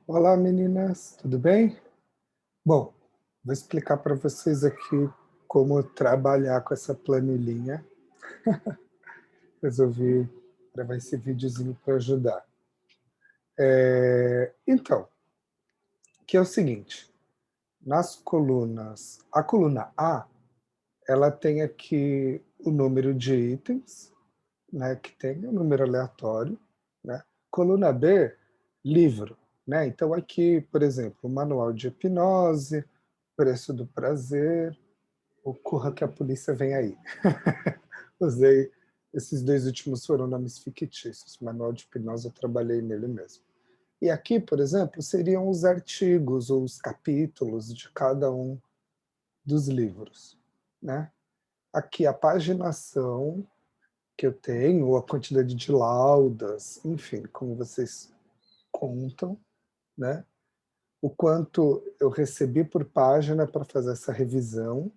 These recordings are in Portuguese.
Olá, meninas, tudo bem? Bom, vou explicar para vocês aqui como trabalhar com essa planilhinha. Resolvi gravar esse videozinho para ajudar. Então, que é o seguinte, nas colunas, a coluna A, ela tem aqui o número de itens, né, que tem um número aleatório, né? Coluna B, livro, né? Então aqui, por exemplo, o manual de hipnose, preço do prazer, o Corra que a polícia vem aí. Usei, esses dois últimos foram nomes fictícios, manual de hipnose eu trabalhei nele mesmo. E aqui, por exemplo, seriam os artigos ou os capítulos de cada um dos livros, né? Aqui a paginação que eu tenho, a quantidade de laudas, enfim, como vocês contam, né? O quanto eu recebi por página para fazer essa revisão,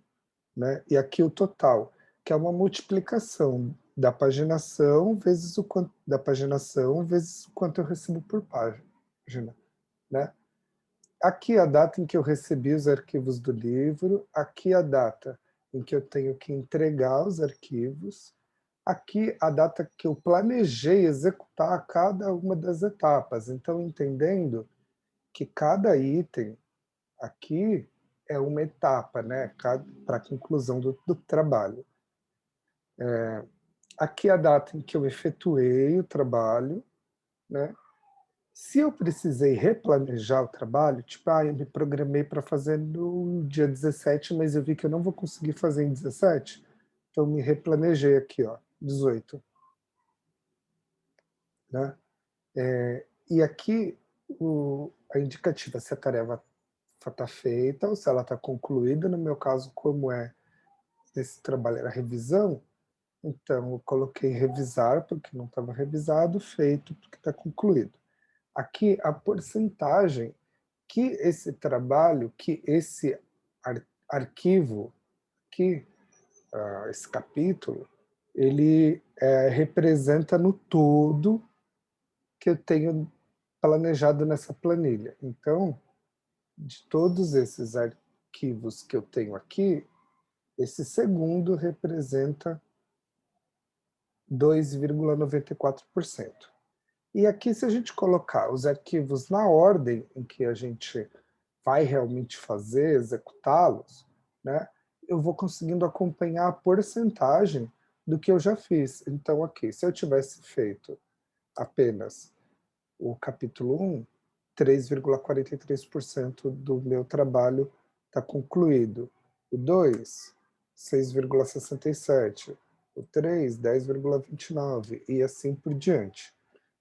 né? E aqui o total, que é uma multiplicação da paginação vezes o quanto da paginação vezes o quanto eu recebo por página, né? Aqui a data em que eu recebi os arquivos do livro, aqui a data em que eu tenho que entregar os arquivos, aqui a data que eu planejei executar cada uma das etapas. Então, entendendo que cada item aqui é uma etapa, né, para a conclusão do trabalho. Aqui a data em que eu efetuei o trabalho, né? Se eu precisei replanejar o trabalho, tipo, eu me programei para fazer no dia 17, mas eu vi que eu não vou conseguir fazer em 17, então me replanejei aqui, ó, 18, né? E aqui a indicativa se a tarefa está feita ou se ela está concluída, no meu caso, como esse trabalho era revisão, então eu coloquei revisar porque não estava revisado, feito porque está concluído. Aqui a porcentagem que esse trabalho, que esse arquivo, que esse capítulo, ele representa no todo que eu tenho planejado nessa planilha. Então, de todos esses arquivos que eu tenho aqui, esse segundo representa 2,94%. E aqui, se a gente colocar os arquivos na ordem em que a gente vai realmente fazer, executá-los, né, eu vou conseguindo acompanhar a porcentagem do que eu já fiz. Então, aqui, se eu tivesse feito apenas o capítulo 1, 3,43% do meu trabalho está concluído. O 2, 6,67%. O 3, 10,29%. E assim por diante,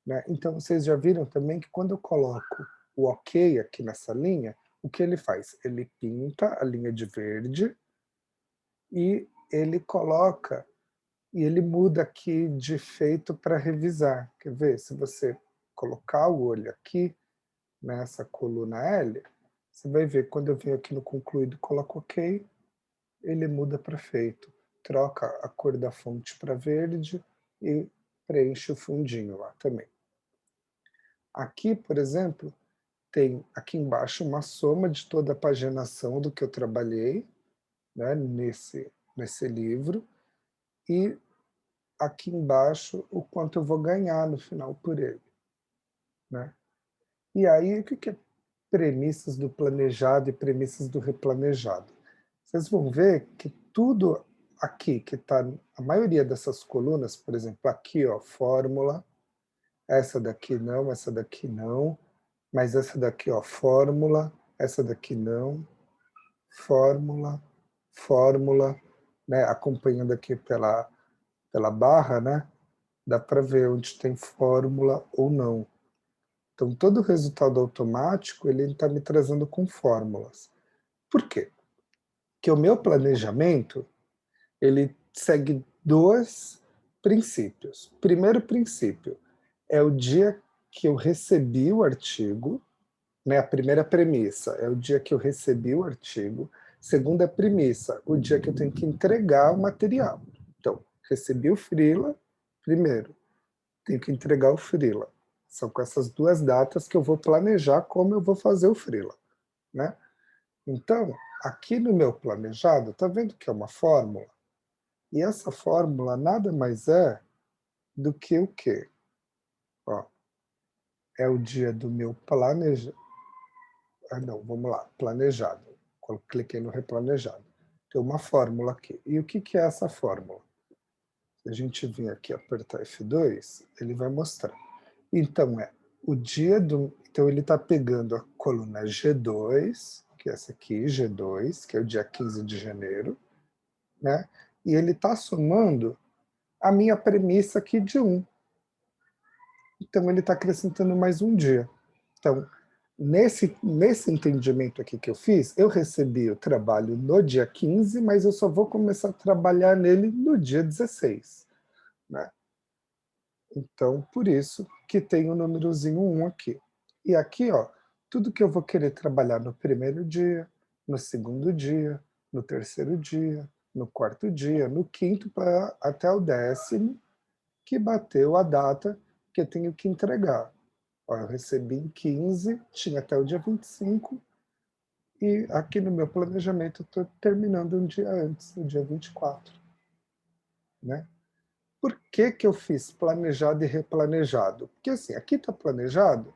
né? Então, vocês já viram também que quando eu coloco o OK aqui nessa linha, o que ele faz? Ele pinta a linha de verde e ele coloca, e ele muda aqui de feito para revisar. Quer ver? Se você colocar o olho aqui, nessa coluna L, você vai ver, quando eu venho aqui no concluído e coloco OK, ele muda para feito. Troca a cor da fonte para verde e preenche o fundinho lá também. Aqui, por exemplo, tem aqui embaixo uma soma de toda a paginação do que eu trabalhei, né, nesse livro, e aqui embaixo o quanto eu vou ganhar no final por ele, né? E aí, o que é premissas do planejado e premissas do replanejado? Vocês vão ver que tudo aqui, que está, a maioria dessas colunas, por exemplo, aqui, ó, fórmula, essa daqui não, mas essa daqui, ó, fórmula, essa daqui não, fórmula, fórmula, né, acompanhando aqui pela barra, né, dá para ver onde tem fórmula ou não. Então, todo o resultado automático, ele está me trazendo com fórmulas. Por quê? Porque o meu planejamento, ele segue dois princípios. Primeiro princípio é o dia que eu recebi o artigo, né, a primeira premissa é o dia que eu recebi o artigo. Segunda premissa, o dia que eu tenho que entregar o material. Então, recebi o freela, primeiro, tenho que entregar o freela. São com essas duas datas que eu vou planejar como eu vou fazer o freela, né? Então, aqui no meu planejado, tá vendo que é uma fórmula? E essa fórmula nada mais é do que o quê? Ó, é o dia do meu planejado. Ah, não, vamos lá, planejado. Cliquei no replanejado. Tem uma fórmula aqui. E o que é essa fórmula? Se a gente vir aqui apertar F2, ele vai mostrar. Então, é o dia do... Então, ele está pegando a coluna G2, que é essa aqui, G2, que é o dia 15 de janeiro, né? E ele está somando a minha premissa aqui de 1. Então, ele está acrescentando mais um dia. Então, nesse entendimento aqui que eu fiz, eu recebi o trabalho no dia 15, mas eu só vou começar a trabalhar nele no dia 16. Né? Então, por isso que tem o númerozinho 1 aqui. E aqui, ó, tudo que eu vou querer trabalhar no primeiro dia, no segundo dia, no terceiro dia, no quarto dia, no quinto, até o 10º, que bateu a data que eu tenho que entregar. Ó, eu recebi em 15, tinha até o dia 25, e aqui no meu planejamento eu estou terminando um dia antes, no dia 24. Né? Por que eu fiz planejado e replanejado? Porque assim, aqui está planejado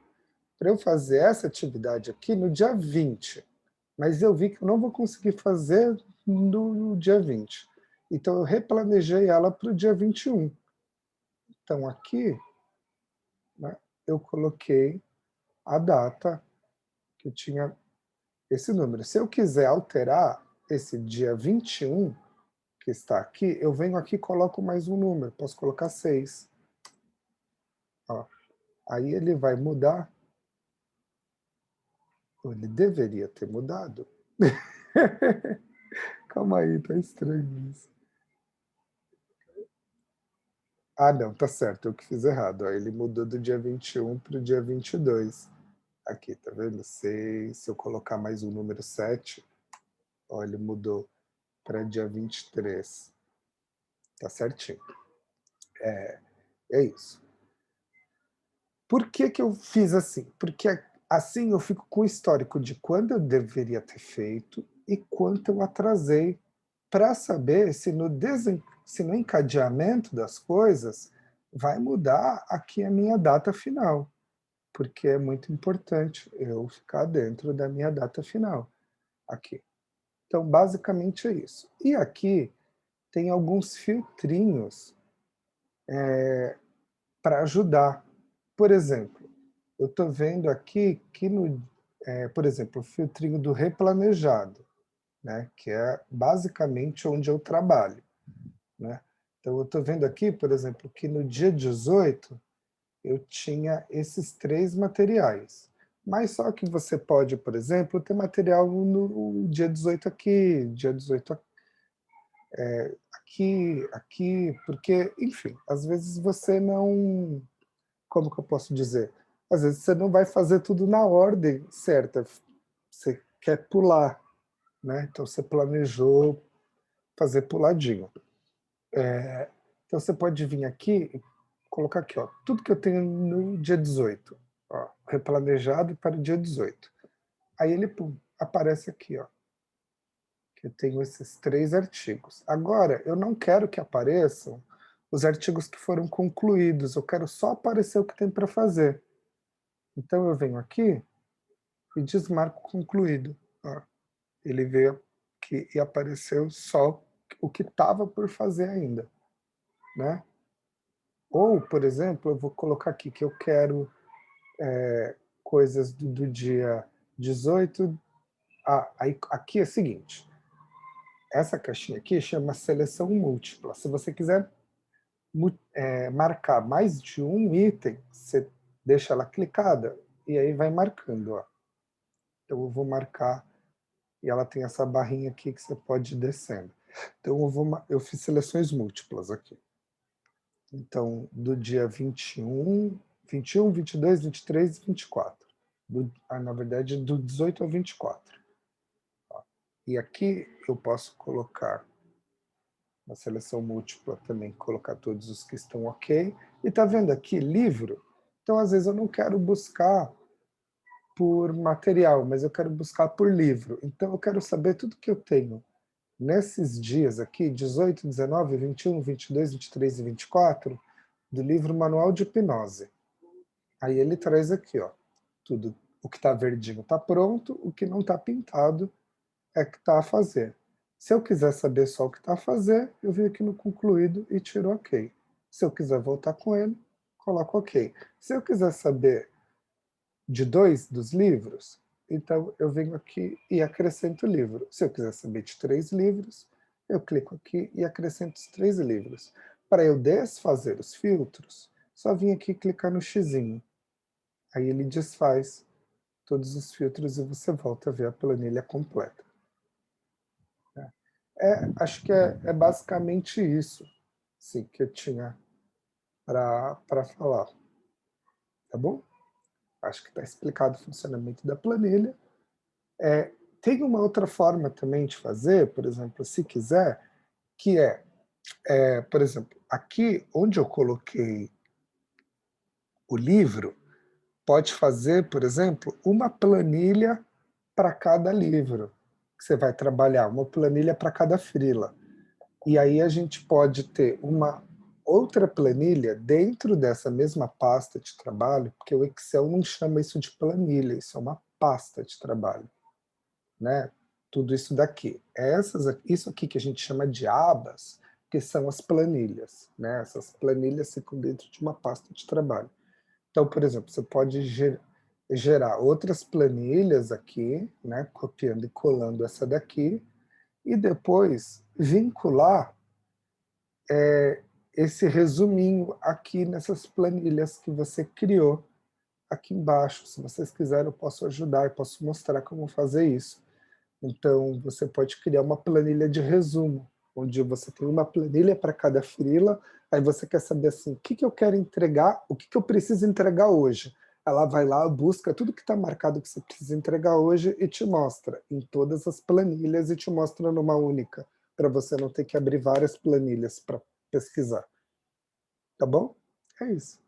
para eu fazer essa atividade aqui no dia 20, mas eu vi que eu não vou conseguir fazer no dia 20. Então eu replanejei ela para o dia 21. Então aqui, né, eu coloquei a data que tinha esse número. Se eu quiser alterar esse dia 21, que está aqui, eu venho aqui e coloco mais um número. Posso colocar 6. Ó. Aí ele vai mudar. Ele deveria ter mudado. Calma aí, tá estranho isso. Ah, não, tá certo, eu que fiz errado. Ó. Ele mudou do dia 21 para o dia 22. Aqui, tá vendo? 6. Se eu colocar mais um número 7, ó, ele mudou para dia 23. Tá certinho. É isso. Por que eu fiz assim? Porque assim eu fico com o histórico de quando eu deveria ter feito e quanto eu atrasei, para saber se no encadeamento das coisas vai mudar aqui a minha data final, porque é muito importante eu ficar dentro da minha data final aqui. Então, basicamente é isso. E aqui tem alguns filtrinhos para ajudar. Por exemplo, eu estou vendo aqui que, por exemplo, o filtrinho do replanejado, né, que é basicamente onde eu trabalho. Né? Então, eu estou vendo aqui, por exemplo, que no dia 18 eu tinha esses 3 materiais. Mas só que você pode, por exemplo, ter material no dia 18 aqui, dia 18 aqui, porque, enfim, às vezes você não... Como que eu posso dizer? Às vezes você não vai fazer tudo na ordem certa, você quer pular, né? Então você planejou fazer puladinho. Então você pode vir aqui e colocar aqui, ó, tudo que eu tenho no dia 18, ó, replanejado para o dia 18. Aí ele pum, aparece aqui, ó, que eu tenho esses 3 artigos. Agora, eu não quero que apareçam os artigos que foram concluídos, eu quero só aparecer o que tem para fazer. Então eu venho aqui e desmarco concluído. Ó. Ele veio aqui e apareceu só o que estava por fazer ainda. Né? Ou, por exemplo, eu vou colocar aqui que eu quero coisas do dia 18. Aí, aqui é o seguinte, essa caixinha aqui chama seleção múltipla. Se você quiser marcar mais de um item, você deixa ela clicada e aí vai marcando. Ó. Então eu vou marcar e ela tem essa barrinha aqui que você pode ir descendo. Então eu fiz seleções múltiplas aqui. Então, do dia 21, 22, 23 e 24. Na verdade, do 18 ao 24. E aqui eu posso colocar na seleção múltipla também, colocar todos os que estão ok. E tá vendo aqui, livro? Então, às vezes, eu não quero buscar por material, mas eu quero buscar por livro. Então, eu quero saber tudo que eu tenho nesses dias aqui, 18, 19, 21, 22, 23 e 24, do livro Manual de Hipnose. Aí ele traz aqui, ó, tudo. O que está verdinho está pronto, o que não está pintado é que está a fazer. Se eu quiser saber só o que está a fazer, eu venho aqui no concluído e tiro OK. Se eu quiser voltar com ele, coloco OK. Se eu quiser saber de 2 dos livros, então eu venho aqui e acrescento o livro. Se eu quiser saber de 3 livros, eu clico aqui e acrescento os 3 livros. Para eu desfazer os filtros, só vim aqui clicar no xizinho. Aí ele desfaz todos os filtros e você volta a ver a planilha completa. Acho que é basicamente isso, sim, que eu tinha para falar. Tá bom? Acho que está explicado o funcionamento da planilha. Tem uma outra forma também de fazer, por exemplo, se quiser, que por exemplo, aqui onde eu coloquei o livro, pode fazer, por exemplo, uma planilha para cada livro que você vai trabalhar, uma planilha para cada freela. E aí a gente pode ter uma outra planilha dentro dessa mesma pasta de trabalho, porque o Excel não chama isso de planilha, isso é uma pasta de trabalho, né? Tudo isso daqui. Isso aqui que a gente chama de abas, que são as planilhas, né? Essas planilhas ficam dentro de uma pasta de trabalho. Então, por exemplo, você pode gerar outras planilhas aqui, né? Copiando e colando essa daqui, e depois vincular esse resuminho aqui nessas planilhas que você criou aqui embaixo. Se vocês quiserem, eu posso ajudar, eu posso mostrar como fazer isso. Então, você pode criar uma planilha de resumo, onde você tem uma planilha para cada freela, aí você quer saber assim, o que eu quero entregar, o que eu preciso entregar hoje. Ela vai lá, busca tudo que está marcado que você precisa entregar hoje e te mostra em todas as planilhas e te mostra numa única, para você não ter que abrir várias planilhas para pesquisar. Tá bom? É isso.